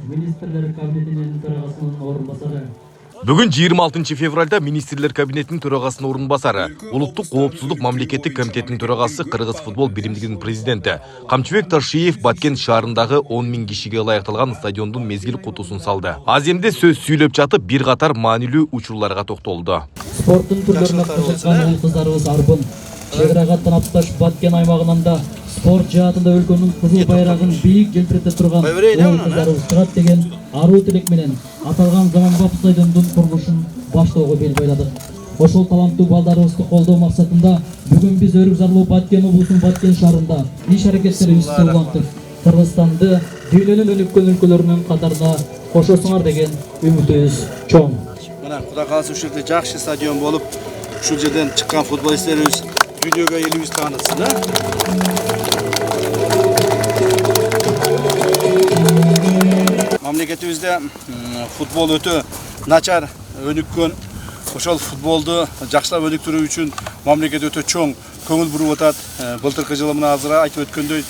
Министрлер кабинетинин төрагасынын орун басары. Бүгін 26 февральда министрлер кабинетінің төрағасының орынбасары, Улуттук коопсуздук мамлекеттик комитетінің төрағасы, Кыргыз футбол биримдигинин президенти Камчыбек Ташиев Баткен шаарындагы 10 000 кишиге ылайыкталган стадиондун мезгил кутусун салды. Аземде сөз сүйлөп жатып, бир катар маанилүү учурларга токтолду. Спорттун түрлөрүнө кызыккан ул кыздарыбыз арбын. Чек ара тарапташ Баткен аймагынан да спорт жаатында өлкөнүн кызыл байрагын бийик желбирете турган ул кыздарыбыз чыгат деген аруу тилек менен аталган заманбап стадиондун курулушун баштоого бел байладык. Ошол таланттуу балдарыбызды колдоо максатында бүгүн биз Өрүк Зарлуу Баткен облусунун Баткен шаарында иш аракеттерибизди уланттык. Кыргызстанды дүйнөнүн өнүккөн өлкөлөрүнүн катарына кошосуңар деген үмүтүбүз чоң. Мына Кудай кааласа ушул жерде жакшы стадион болуп, ушул жерден чыккан футболисттерибиз дүйнөгө элибиз таанытсын, Мамлекетибизде футбол өтө начар өнүккөн. Ошол футболду жакшылап өнүктүрүү үчүн мамлекет өтө чоң көңүл буруп атат. Былтыркы жылы мына азыр айтып өткөндөй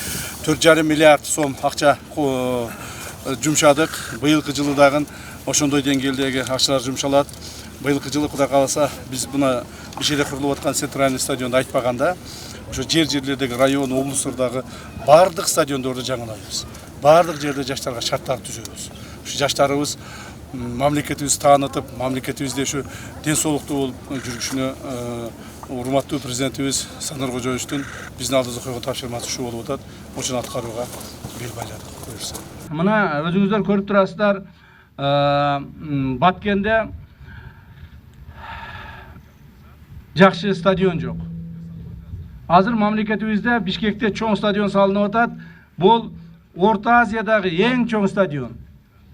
4,5 миллиард сом акча жумшадык. Быйылкы жылы дагы ошондой деңгээлдеги акчалар жумшалат. Быйылкы жылы Кудай кааласа биз мына бишеде курулуп аткан центральный стадионду айтпаганда, ошо жерлердеги район, облустардагы бардык стадиондорду жаңылайбыз. Бардык жерде жаштарга шарттар түзөбүз. Ушу жаштарыбыз мамлекетибизди таанытып, мамлекетибизде ушу ден соолуктуу болуп жүрүшүнө урматтуу президентибиз Санар Кожоевичтин биздин алдыбызга койгон тапшырмасы ушул болуп атат. Ошону аткарууга бел байладык. Буюрса. Мына өзүңүздөр көрүп турасыздар, Баткенде жакшы стадион жок. Азыр мамлекетибизде Бишкекте чоң стадион салынып атат. Бул Орта Азиядагы эң чоң стадион.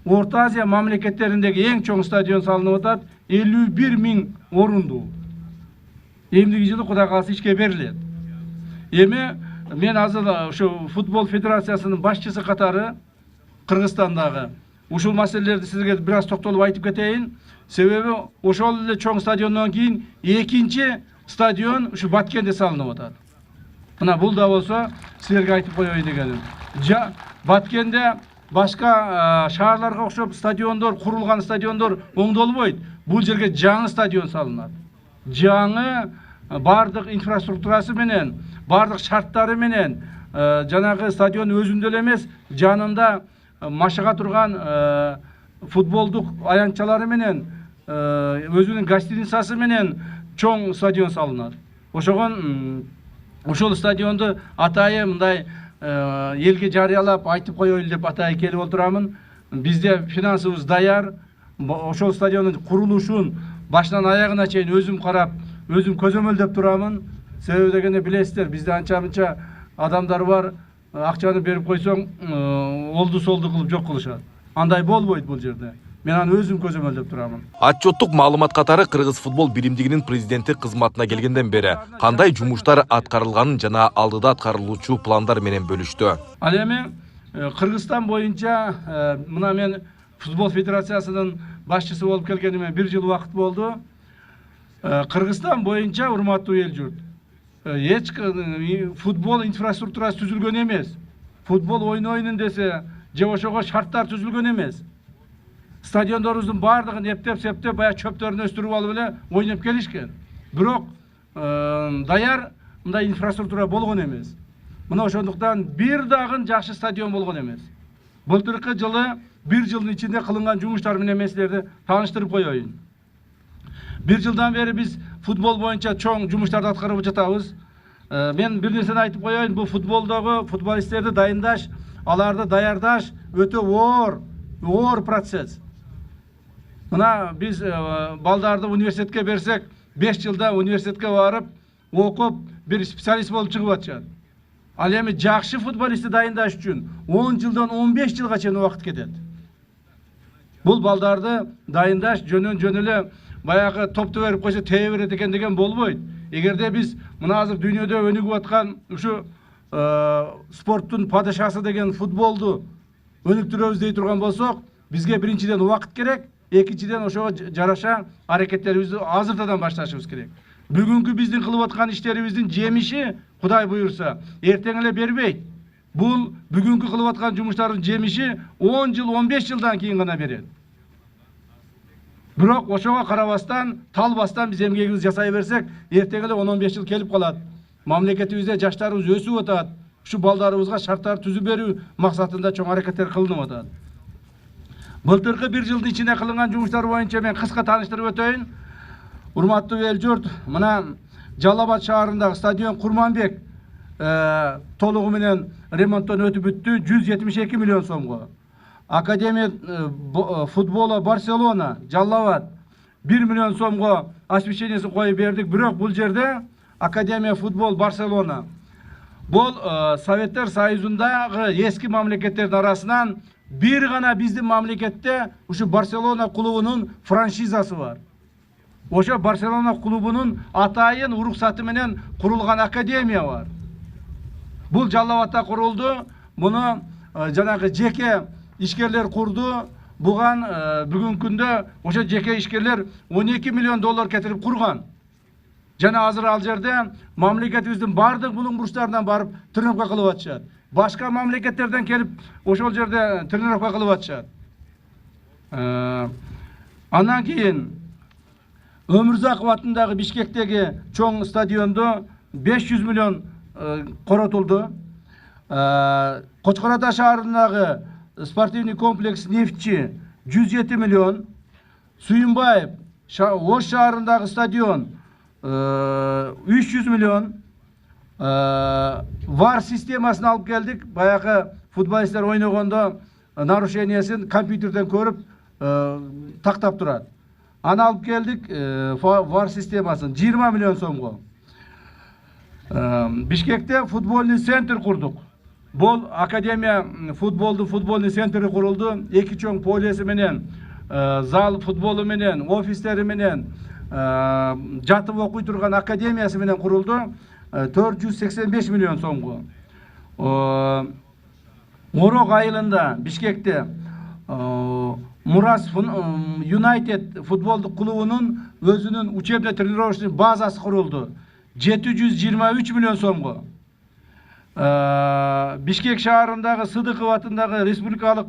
Орта Азия мамлекеттериндеги эң чоң стадион салынып атат. 51 000 орундуу. Эмдиги жылы Кудай кааласа ишке берилет. Эми мен азыр ушу футбол федерациясынын башчысы катары Кыргызстандагы ушул маселелерди сизге бир аз токтолуп айтып кетейин. Себеби ошол эле чоң стадиондон кийин экинчи стадион ушу Баткенде салынып атат. Мына бул да болсо силерге айтып коеюн дегеним. Баткенде башка шаарларга окшоп стадиондор, курулган стадиондор оңдолбойт. Бул жерге жаңы стадион салынат. Жаңы бардык инфраструктурасы менен, бардык шарттары менен, жанагы стадион өзүндө эле эмес, жанында машыга турган футболдук аянтчалары менен, өзүнүн гостиницасы менен чоң стадион салынат. Ошогон ошол стадионду атайы мындай элге жарыялап айтып коеюн деп атайы келип отурамын. Бизде финансыбыз даяр. Ошол стадиондун курулушун башынан аягына чейин өзүм карап, өзүм көзөмөлдөп турамын. Себеби дегенде билесиздер, бизде анча-мынча адамдар бар, акчаны берип койсоң, олду-солду кылып жок кылышат. Андай болбойт бул жерде. Мен аны өзүм көзөмөлдөп турамын. Отчеттук маалымат катары Кыргыз футбол биримдигинин президенти кызматына келгенден бери кандай жумуштар аткарылганын жана алдыда аткарылуучу пландар менен бөлүштү. Ал эми Кыргызстан боюнча мына мен футбол федерациясынын башчысы болуп келгениме 1 жыл убакыт болду. Кыргызстан боюнча урматтуу эл журт, эч футбол инфраструктурасы түзүлгөн эмес. Футбол ойнойнун десе, же ошого шарттар түзүлгөн эмес. Стадиондорубуздун бардыгын эптеп-септеп, бая чөптөрүн өстүрүп алып эле ойноп келишкен. Бирок даяр мындай инфраструктура болгон эмес. Мына ошондуктан бир дагы жакшы стадион болгон эмес. Былтыркы жылы 1 жылдын ичинде кылынган жумуштар менен мен силерди тааныштырып коеюн. 1 жылдан бери биз футбол боюнча чоң жумуштарды аткарып жатабыз. Мен бир нерсени айтып коеюн, бул футболдогу футболисттерди дайындаш, аларды даярдаш өтө оор процесс. Мына биз балдарды университетке берсек, 5 жылда университетке барып, окуп, бир специалист болуп чыгып атышат. Ал эми жакшы футболистти дайындаш үчүн 10 жылдан 15 жылга чейин убакыт кетет. Бул балдарды дайындаш жөн эле баягы топту берип койсо тээ берет экен деген болбойт. Эгерде биз мына азыр дүйнөдө өнүгүп аткан ушу спорттун падышасы деген футболду өнүктүрөбүз дей турган болсок, бизге биринчиден убакыт керек, экинчиден ошого жараша аракеттерибизди азыртадан башташыбыз керек. Бүгүнкү биздин кылып аткан иштерибиздин жемиши Кудай буйрса эртең эле бербейт. Бул бүгүнкү кылып аткан жумуштардын жемиши 10 жыл, 15 жылдан кийин гана берет. Бирок ошого карабастан, талбастан биз эмгегибизди жасай берсек, эртең эле 10-15 жыл келип калат. Мамлекетибизде жаштарыбыз өсүп атат. Ушу балдарыбызга шарттар түзүп берүү максатында чоң аракеттер кылынып атат. Былтыркы 1 жылдын ичинде кылынган жумуштар боюнча мен кыска тааныштырып өтөйүн. Урматтуу эл журт, мына Жалал Абад шаарындагы стадион Курманбек толугу менен ремонттон өтүп бүттү, 172 миллион сомго. Академия футбола Барселона, Жалал Абад 1 миллион сомго освещениесин коюп бердик. Бирок бул жерде Академия футбол Барселона. Бул Советтер Союзундагы эски мамлекеттердин арасынан бир гана биздин мамлекетте ушу Барселона клубунун франшизасы бар. Ошо Барселона клубунун атайын уруксаты менен курулган академия бар. Бул Жалал Абадта курулду. Муну жанагы жеке ишкерлер курду. Буган бүгүнкү күндө ошо жеке ишкерлер 12 миллион доллар кетирип курган. Жана азыр ал жерде мамлекетибиздин бардык булуң бурчтарынан барып тренировка кылып атышат. Башка мамлекеттерден келип ошол жерде тренировка кылып атышат. Андан кийин Өмүрзаков атындагы Бишкектеги чоң стадиондо 500 миллион коротулду. Кочкор Ата шаарындагы спортивный комплекс Нефтчи 107 миллион. Сүйүнбаев Ош шаарындагы стадион 300 миллион. VAR системасын алып келдик. Баягы футболисттер ойногондо нарушениесин компьютерден көрүп тактап турат. Аны алып келдик, VAR системасын 20 миллион сомго. Бишкекте футбольный центр курдук. Бул Академия футбольный центри курулду. 2 чоң полеси менен, зал футболу менен, офистери менен, жатып окуй турган академиясы менен курулду. 485 миллион сомго. Орок айылында Бишкекте Мурас Юнайтед футболдук клубунун өзүнүн учебно-тренировочный базасы курулду. 723 миллион сомго. Бишкек шаарындагы Сыдыков атындагы республикалык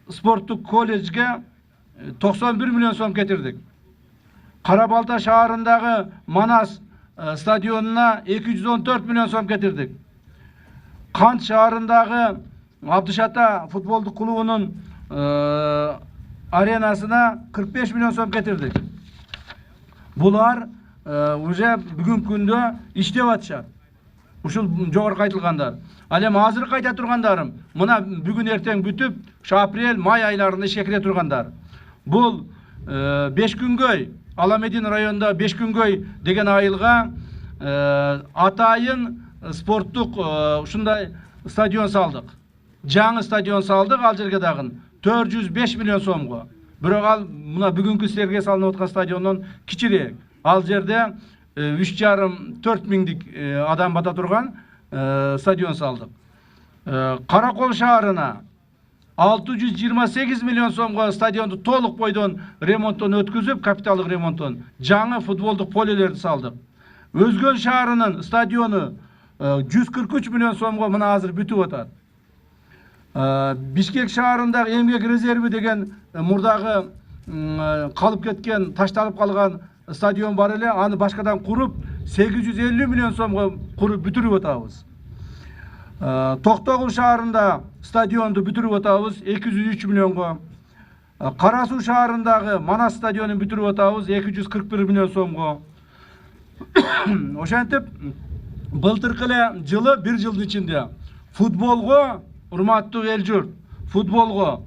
спорттук колледжге 91 миллион сом кетирдик. Карабалта шаарындагы Манас стадионуна 214 миллион сом кетирдик. Кант шаарындагы Абдышата футболдук клубунун аренасына 45 миллион сом кетирдик. Булар уже бүгүнкү күндө иштеп атышат. Ушул жогорку айтылгандар. Ал эми азыр айта тургандарым, мына бүгүн эртең бүтүп, ушу апрель, май айларында ишке кире тургандар. Бул 5 күнгөй, Аламедин районунда 5 күнгөй деген айылга атайын спорттук ушундай стадион салдык. Жаңы стадион салдык, ал жерге дагы 405 миллион сомго. Бирок ал мына бүгүнкү силерге салынып аткан стадиондон кичирээк. Ал жерде 3,5-4 миңдик адам бата турган стадион салдык. Каракол шаарына 628 миллион сомго стадионду толук бойдон ремонттон өткүзүп, капиталдык ремонттон жаңы футболдук полелерди салдык. Өзгөн шаарынын стадиону 143 миллион сомго мына азыр бүтүп атат. Бишкек шаарындагы эмгек резерви деген мурдагы калып кеткен, ташталып калган стадион бар эле, аны башкадан куруп 850 миллион сомго куруп бүтүрүп атабыз. Токтогул шаарында стадионду бүтүрүп атабыз 203 миллионго. Кара Суу шаарындагы Манас стадионун бүтүрүп атабыз 241 миллион сомго. Ошентип былтыркы эле жылы 1 жылдын ичинде футболго, урматтуу эл журт, футболго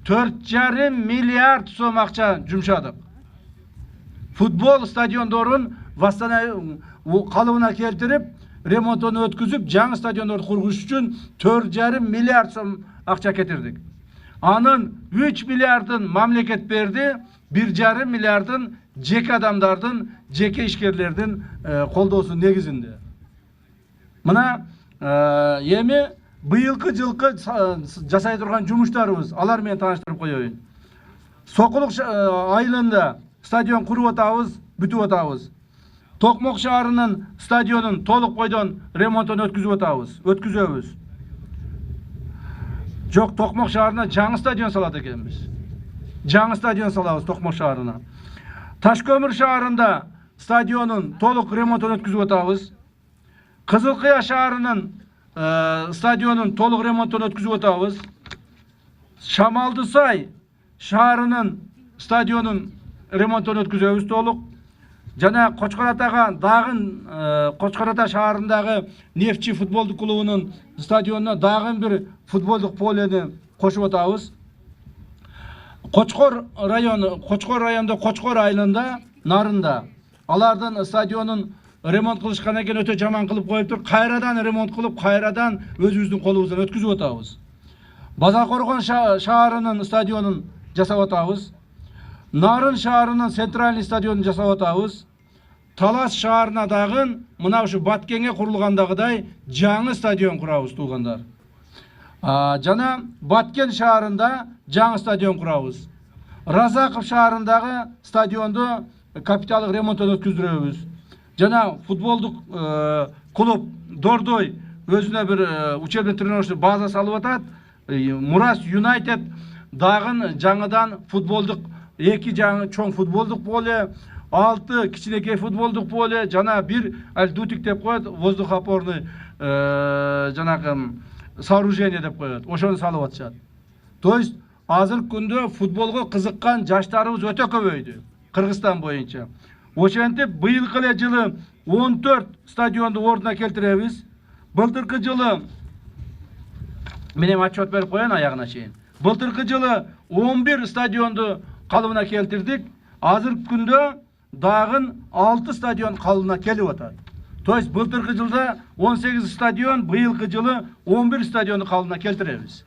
4,5 миллиард сом акча жумшадык. Футбол стадиондорун калыбына келтирип, ремонтон өткүзүп, жаңы стадиондорду кургуш үчүн 4,5 миллиард сом акча кетирдик. Анын 3 миллиардын мамлекет берди, 1,5 миллиардын жеке адамдардын, жеке ишкерлердин колдоосу негизинде. Мына эми быйылкы жылкы жасай турган жумуштарыбыз, алар менен тааныштырып коеюн. Сокулук айылында стадион куруп атабыз, бүтүп атабыз. Токмок шаарынын стадионун толук бойдон ремонтон өткүзүп атабыз, өткүзөбүз. Жоқ, Тоқмақ шаарына жаңы стадион салат екенбіз. Жаңы стадион салабыз Тоқмақ шаарына. Ташкөмір шаарында стадионын толық ремонтын өткізіп отабыз. Қызылқия шаарының стадионын толық ремонтын өткізіп отабыз. Шамалдысай шаарының стадионын ремонтын өткіземіз толық. Жана Қошқаратаға дағын Қошқарата шаарындағы Нефтчи футболдық клубының стадионына дағын бір футболдық полені қошып отабыз. Қошқор районында Қошқор айылында нарында алардың стадионын ремонт қылышқан екен, өте жаман қылып қойып тұр. Қайрадан ремонт қылып, қайрадан өзіміздің қолымыздан өткізіп отабыз. Базақорған шаарының стадионын жасап отабыз. Нарын шаарының центральный стадионын жасап отабыз. Талас шаарына дағын мына ушу Баткенге құрылғандағыдай жаңы стадион құрабыз туғандар. Жана Баткен шаарында жаңы стадион құрабыз. Разақов шаарындағы стадионды капиталдык ремонттон өткүздүрөбүз. Жана футболдук клуб Дордой өзүнө бир учебный тренировочный база салып атат. Мурас Юнайтед дагы жаңыдан футболдук 2 жаңы чоң футболдук поле, 6 кичинекей футболдук поле, жана 1 дутик деп коет, воздухопорный жанагы сооружение деп коет. Ошону салып атышат. То есть азыркы күндө футболго кызыккан жаштарыбыз өтө көбөйдү Кыргызстан боюнча. Ошентип быйылкы эле жылы 14 стадионду ордуна келтиребиз. Былтыркы жылы менен отчет берип коеюн аягына чейин. Былтыркы жылы 11 стадионду калыбына келтирдик. Азыркы күндө дагы 6 стадион калыбына келип атат. То есть былтыркы жылда 18 стадион, быйылкы жылы 11 стадионду калыбына келтиребиз.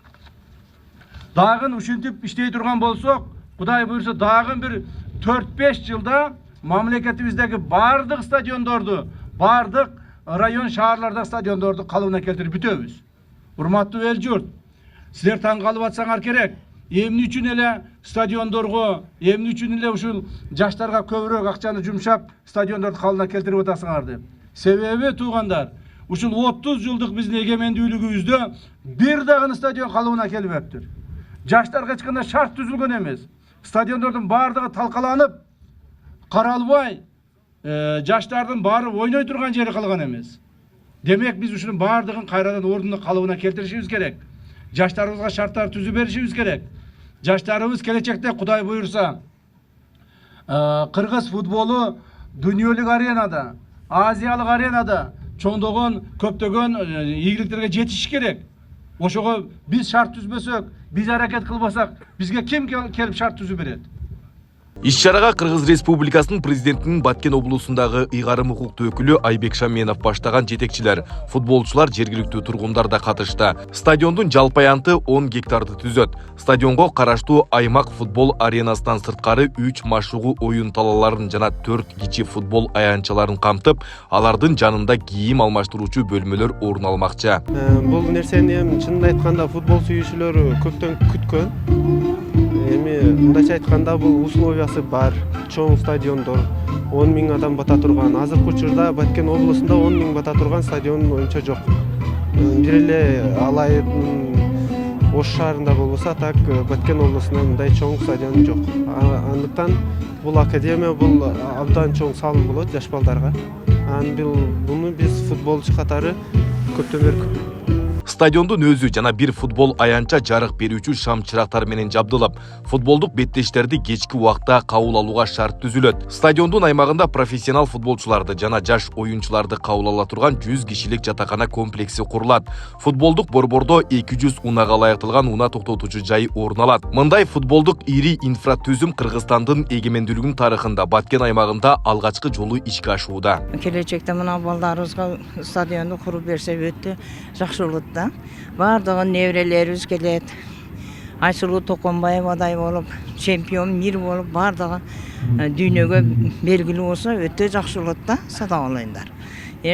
Дагы ушинтип иштей турган болсок, Кудай буйрса дагы бир 4-5 жылда мамлекетибиздеги бардык стадиондорду, бардык район шаарлардагы стадиондорду калыбына келтирип бүтөбүз. Урматтуу эл журт, силер таң калып атсаңар керек. Эмне үчүн эле стадиондорго, эмне үчүн эле ушул жаштарга көбүрөөк акчаны жумшап стадиондорду калыбына келтирип атасыңар деп. Себеби туугандар, ушул 30 жылдык биздин эгемендүүлүгүбүздө бир дагы стадион калыбына келбептир. Жаштарга эч кандай шарт түзүлгөн эмес. Стадиондордун бардыгы талкаланып, каралбай, жаштардын баары ойной турган жери калган эмес. Демек биз ушунун бардыгын кайрадан ордуна калыбына келтиришибиз керек. Жаштарыбызга шарттар түзүп беришибиз керек. Жаштарыбыз келечекте Кудай буйрса кыргыз футболу дүйнөлүк аренада, азиялык аренада чоңдогон көптөгөн ийгиликтерге жетиш керек. Ошого биз шарт түзбөсөк, биз аракет кылбасак, бизге ким келип шарт түзүп берет? Иш-чарага Кыргыз Республикасынын президентинин Баткен облусундагы ыйгарым укуктуу өкүлү Айбек Шаменов баштаган жетекчилер, футболчулар, жергиликтүү тургундар да катышты. Стадиондун жалпы аянты 10 гектарды түзөт. Стадионго караштуу аймак футбол аренасынан сырткары 3 машыгуу оюн талаларын жана 4 кичи футбол аянчаларын камтып, алардын жанында кийим алмаштыруучу бөлмөлөр орун алмакчы. Бул нерсени чынын айтканда футбол сүйүүчүлөр көптөн күткөн. Мындайча айтканда бул условиясы бар. Чоң стадиондор 10 000 адам бата турган. Азыркы учурда Баткен облусунда 10 000 бата турган стадион боюнча жок. Бир эле Алайдын Ош шаарында болбосо, так Баткен облусунда мындай чоң стадион жок. Андыктан бул академия бул абдан чоң салым болот жаш балдарга. Буну биз футболчу катары көптөн бери Стадиондун өзү жана бир футбол аянча жарык берүүчү шам чырактар менен жабдылып, футболдук беттештерди кечки убакта кабыл алууга шарт түзүлөт. Стадиондун аймагында профессионал футболчуларды жана жаш оюнчуларды кабыл ала турган 100 кишилик жатакана комплекси курулат. Футболдук борбордо 200 унага ылайыкталган уна токтотуучу жай орун алат. Мындай футболдук ири инфратүзүм Кыргызстандын эгемендүүлүгүнүн тарыхында Баткен аймагында алгачкы жолу ишке ашууда. Келечекте мына балдарыбызга стадионду куруп берсе өтө жакшы болот. Бардығы неврелерimiz келет. Айсулуу Токонбаевадай болуп, чемпион мир болуп, бардығы дүйнөгө белгилүү болсо өтө жакшы болот да, садагайлайдар.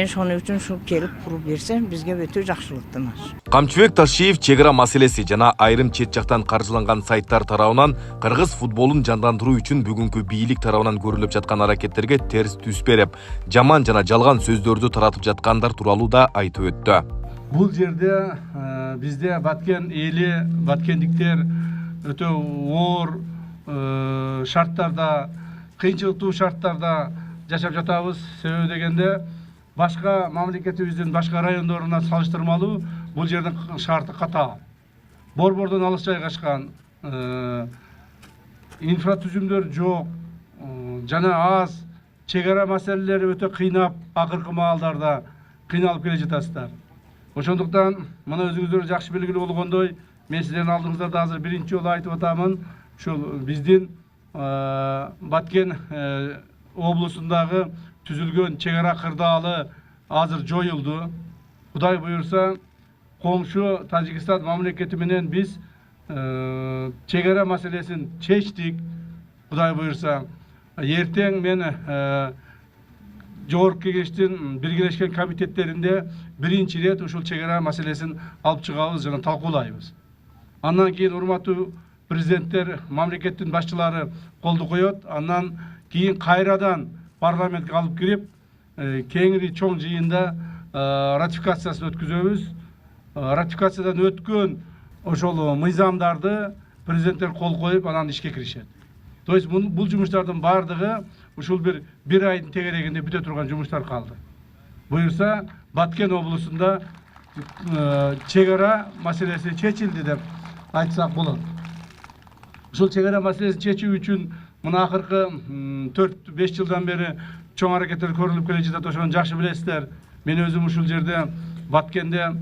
Шону үчүн шу келип куруп берсе, бизге өтө жакшы болот. Камчыбек Ташиев чек ара маселеси жана айрым чет жактан каржыланган сайттар тарабынан кыргыз футболун жандандыруу үчүн бүгүнкү бийлик тарабынан көрүлүп жаткан аракеттерге терс түс берип, жаман жана жалган сөздөрдү таратып жаткандар тууралуу да айтып өттү. Бул жерде бизде Баткен эли, баткендиктер өтө оор шарттарда, кыйынчылыктуу шарттарда жашап жатабыз. Себеби дегенде башка мамлекетибиздин башка райондоруна салыштырмалуу бул жердин шарты катаал. Борбордон алыс жайгашкан, инфратүзүмдөр жок, жана аз, чек ара маселелери өтө кыйнап, акыркы маалдарда кыйналып келе жатасыздар. Ошондуктан мына өзүңүздөр жакшы белгилүү болгондой, мен сиздердин алдыңыздарда азыр биринчи жолу айтып атамын, ушул биздин Баткен облусундагы түзүлгөн чек ара кырдаалы азыр жоюлду. Кудай буюрса, комшу Тажикстан мамлекети менен биз чек ара маселесин чечтик. Кудай буюрса, эртең мен Жогорку Кеңештин биргелешкен комитеттеринде биринчи ирет ушул чек ара маселесин алып чыгабыз жана талкуулайбыз. Андан кийин урматтуу президенттер, мамлекеттин башчылары колду коет. Андан кийин кайрадан парламентке алып кирип, кеңири чоң жыйында ратификациясын өткүзөбүз. Ратификациядан өткөн ошол мыйзамдарды президенттер кол коюп, анан ишке киришет. То есть бул жумуштардын бардыгы ушул бир айдын тегерегинде бүтө турган жумуштар калды. Буюрса, Баткен облусунда чек ара маселеси чечилди деп айтсак болот. Ушул чек ара маселесин чечүү үчүн мына акыркы 4-5 жылдан бери чоң аракеттер көрүлүп келе жатат. Ошону жакшы билесиздер. Мен өзүм ушул жерде Баткенде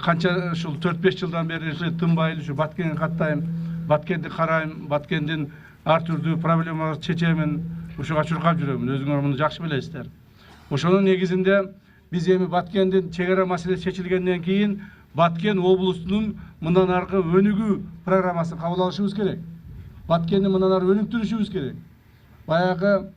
канча ушул 4-5 жылдан бери тынбай ушу Баткенге каттайм, Баткенди карайм, Баткендин ар түрдүү проблемаларды чечемин, ушуга чуркап жүрөмүн. Өзүңөр муну жакшы билесиздер. Ошонун негизинде биз эми Баткендин чек ара маселеси чечилгенден кийин Баткен облусунун мындан аркы өнүгүү программасын кабыл алышыбыз керек. Баткенди мындан ары өнүктүрүшүбүз керек. Баягы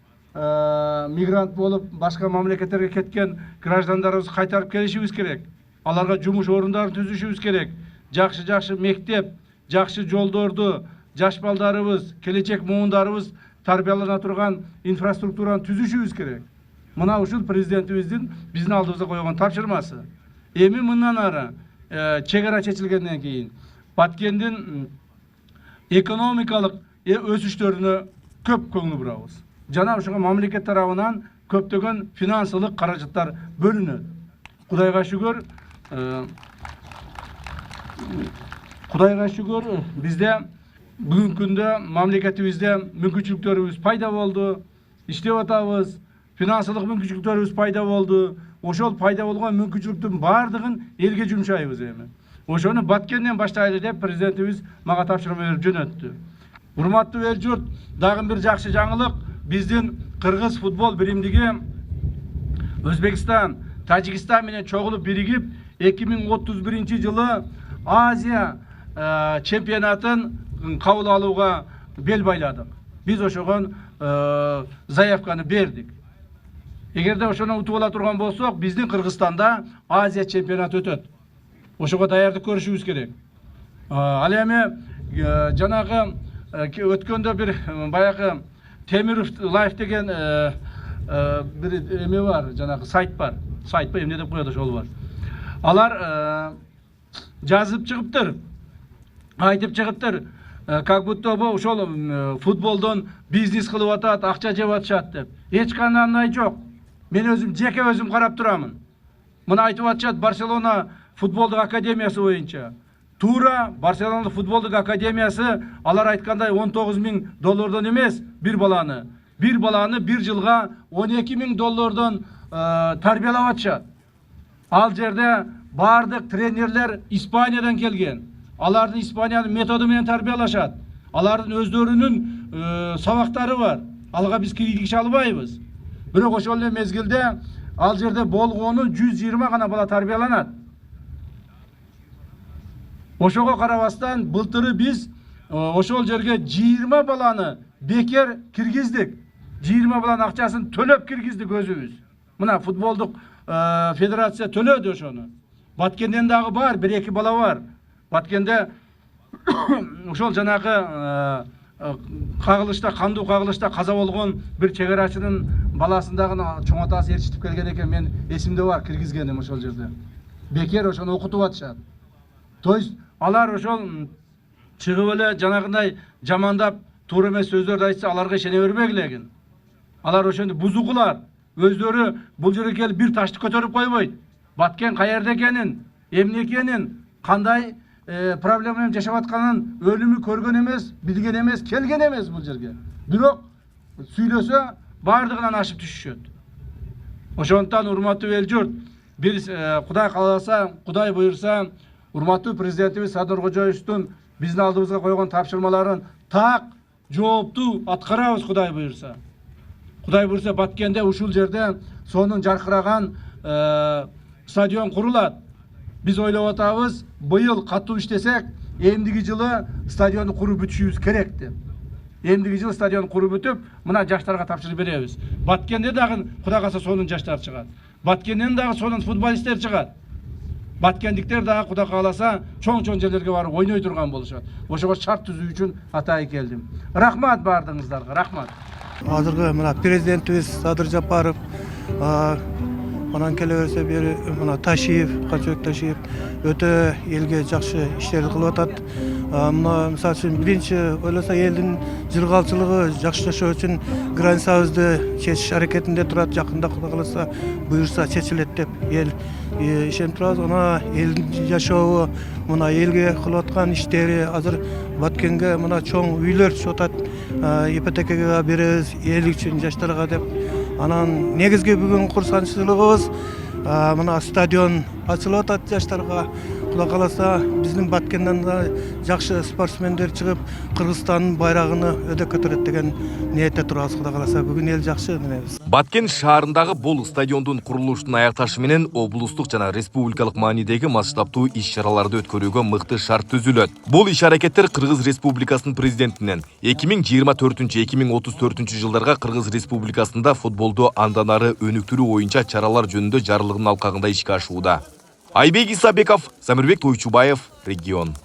мигрант болуп башка мамлекеттерге кеткен граждандарыбызды кайтарып келишибиз керек. Аларга жумуш орундарын түзүшүбүз керек. Жакшы мектеп, жакшы жолдорду, жаш балдарыбыз, келечек муундарыбыз тарбиялана турган инфраструктураны түзүшүбүз керек. Мына ушул президентибиздин биздин алдыбызга койгон тапшырмасы. Эми мындан ары чек ара чечилгенден кийин Баткендин экономикалык өсүштөрүнө көп көңүл бурабыз. Жана ошого мамлекет тарабынан көптөгөн финансылык каражаттар бөлүнөт. Кудайга шүгүр, бизде бүгүнкү күндө мамлекетибизде мүмкүнчүлүктөрүбүз пайда болду, иштеп атабыз, финансылык мүмкүнчүлүктөрүбүз пайда болду. Ошол пайда болгон мүмкүнчүлүктүн бардыгын элге жумшайбыз эми. Ошону Баткенден баштайлы деп президентибиз мага тапшырма берип жөнөттү. Урматтуу эл журт, дагы бир жакшы жаңылык, биздин Кыргыз футбол биримдиги Өзбекстан, Тажикстан менен чогулуп биригип 2031 жылы Азия чемпионатын кабыл алууга бел байладык. Биз ошогон заявканы бердик. Эгерде ошону утуп ала турган болсок, биздин Кыргызстанда Азия чемпионаты өтөт. Ошого даярдык көрүшүбүз керек. Ал эми жанагы өткөндө бир баягы Темиров Лайф деген бир эме бар, жанагы сайт бар. Сайт ба эмне деп коет ошол бар. Алар жазып чыгыптыр. Айтып чыгыптыр. Как будто ошол футболдон бизнес кылып атат, акча жеп атышат деп. Эч кандай жок. Мен өзүм жеке өзүм карап турамын. Мына айтып атышат Барселона футболдук академиясы боюнча. Тура Барселона футболдук академиясы алар айткандай $19,000 эмес бир баланы. Бир баланы бир жылга $12,000 тарбиялап атышат. Ал жерде бардык тренерлер Испаниядан келген. Алардын Испаниянын методу менен тарбиялашат. Алардын өздөрүнүн сабактары бар. Алга биз киргизе албайбыз. Бирок ошол эле мезгилде ал жерде болгону 120 гана бала тарбияланат. Ошого карабастан былтыры биз ошол жерге 20 баланы бекер киргиздик. 20 баланын акчасын төлөп киргиздик өзүбүз. Мына футболдук федерация төлөдү ошону. Баткенден дагы бар, 1-2 бала бар. Баткенде ошол жанагы кагылышта, кандуу кагылышта каза болгон бир чек арачынын баласын дагы чоң атасы ээрчитип келген экен. Мен эсимде бар, киргизгеним ошол жерде. бекер ошону окутуп атышат. То есть алар ошол чыгып эле жанагындай жамандап туура эмес сөздөрдү айтса аларга ишене бербегилегин. Алар ошону бузугулар. Өздөрү бул жерге келип бир ташты көтөрүп койбойт. Баткен каерде экенин, эмне экенин, кандай проблема менен жашап атканын өлүмү көргөн эмес, билген эмес, келген эмес бул жерге. Бирок сүйлөсө бардыгынан ашып түшүшөт. Ошондуктан урматтуу эл журт, биз Кудай кааласа, Кудай буйрса, урматтуу президентибиз Садыр Кожоевдун биздин алдыбызга койгон тапшырмаларын так жооптуу аткарабыз Кудай буйрса. Кудай буйрса Баткенде ушул жерде сонун жаркыраган стадион курулат. Биз ойлоп атабыз, быйыл катуу иштесек, эмдиги жылы стадионду куруп бүтүшүбүз керек деп. Эмдиги жылы стадион куруп бүтүп, мына жаштарга тапшырып беребиз. Баткенде дагы Кудай кааласа сонун жаштар чыгат. Баткенден дагы сонун футболисттер чыгат. Баткендиктер дагы Кудай кааласа чоң-чоң жерлерге барып ойной турган болушат. Ошого шарт түзүү үчүн атайын келдим. Рахмат бардыгыңыздарга, рахмат. Азыркы мына президентибиз Садыр Жапаров, анан келе берсе бери мына Ташиев, Камчыбек Ташиев өтө элге жакшы иштерди кылып атат. Мына мисалы үчүн биринчи ойлосо элдин жыргалчылыгы жакшы жашоо үчүн границабызды чечиш аракетинде турат. Жакында Кудай кааласа буйрса чечилет деп эл ишенип турабыз. Мына элдин жашообу, мына элге кылып аткан иштери азыр Баткенге мына чоң үйлөр түшүп атат. Ипотекага беребиз эл үчүн жаштарга деп. Анан негизги бүгүн курсанчылыгыбыз мына стадион ачылып атат жаштарга. Кудай кааласа биздин Баткенден да жакшы спортсмендер чыгып, Кыргызстандын байрагын өдө көтөрөт деген ниетте турабыз. Кудай кааласа бүгүн эл жакшы менебиз. Баткен шаарындагы бул стадиондун курулушунун аякташы менен облустук жана республикалык маанидеги масштабтуу иш-чараларды өткөрүүгө мыкты шарт түзүлөт. Бул иш-аракеттер Кыргыз Республикасынын президентинен 2024-2034 жылдарга Кыргыз Республикасында футболду андан ары өнүктүрүү боюнча чаралар жөнүндө жарлыгынын алкагында ишке ашууда. Айбек Исабеков, Самирбек Тойчубаев, Регион.